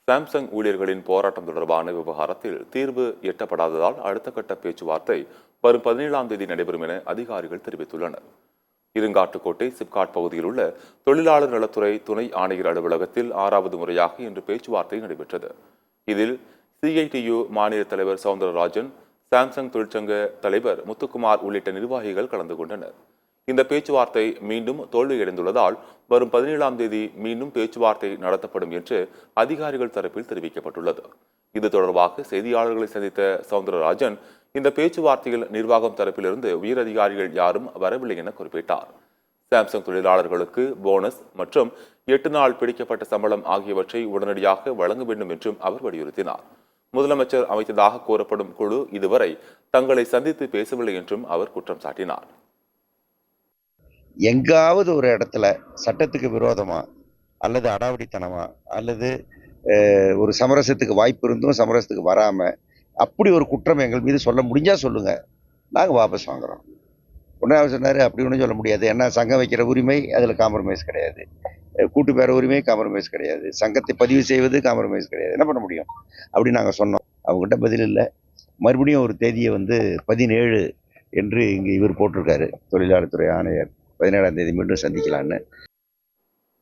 Samsung ஊழியர்களின் போராட்டம் தொடர்பான விவகாரத்தில் தீர்வு எட்டப்படாததால் அடுத்த கட்ட பேச்சுவார்த்தை வரும் 17ஆம் தேதி நடைபெறும் என அதிகாரிகள் தெரிவித்துள்ளனர். இருங்காட்டுக்கோட்டை சிப்காட் பகுதியில் உள்ள தொழிலாளர் நலத்துறை துணை ஆணையர் அலுவலகத்தில் 6வது முறையாக இன்று பேச்சுவார்த்தை நடைபெற்றது. இதில் சிஐடியு மாநில தலைவர் சவுந்தரராஜன், சாம்சங் தொழிற்சங்க தலைவர் முத்துக்குமார் உள்ளிட்ட நிர்வாகிகள் கலந்து கொண்டனர். இந்த பேச்சுவார்த்தை மீண்டும் தோல்வியடைந்துள்ளதால் வரும் 17ஆம் தேதி மீண்டும் பேச்சுவார்த்தை நடத்தப்படும் என்று அதிகாரிகள் தரப்பில் தெரிவிக்கப்பட்டுள்ளது. இது தொடர்பாக செய்தியாளர்களை சந்தித்த சவுந்தரராஜன், இந்த பேச்சுவார்த்தையில் நிர்வாகம் தரப்பிலிருந்து உயரதிகாரிகள் யாரும் வரவில்லை என குறிப்பிட்டார். சாம்சங் தொழிலாளர்களுக்கு போனஸ் மற்றும் 8 நாள் பிடிக்கப்பட்ட சம்பளம் ஆகியவற்றை உடனடியாக வழங்க வேண்டும் என்றும் அவர் வலியுறுத்தினார். முதலமைச்சர் அமைத்ததாக கூறப்படும் குழு இதுவரை தங்களை சந்தித்து பேசவில்லை என்றும் அவர் குற்றம் சாட்டினார். எங்காவது ஒரு இடத்துல சட்டத்துக்கு விரோதமா அல்லது அடாவடித்தனமா அல்லது ஒரு சமரசத்துக்கு வாய்ப்பு இருந்தும் சமரசத்துக்கு வராம அப்படி ஒரு குற்றம் எங்கள் மீது சொல்ல முடிஞ்சா சொல்லுங்க, நாங்க வாபஸ் வாங்குறோம். ஒன்றாவது சொன்னாரு, அப்படி ஒன்றும் சொல்ல முடியாது. ஏன்னா சங்கம் வைக்கிற உரிமை அதில் காம்ப்ரமைஸ் கிடையாது, கூட்டு பேர உரிமை காம்ப்ரமைஸ் கிடையாது, சங்கத்தை பதிவு செய்வது காம்ப்ரமைஸ் கிடையாது. என்ன பண்ண முடியும் அப்படி நாங்கள் சொன்னோம். அவங்ககிட்ட பதில் இல்லை. மறுபடியும் ஒரு தேதியை 17 என்று இங்கே இவர் போட்டிருக்காரு, தொழிலாளர் துறை ஆணையர். 17ஆம் தேதி மீண்டும் சந்திக்கலான்னு.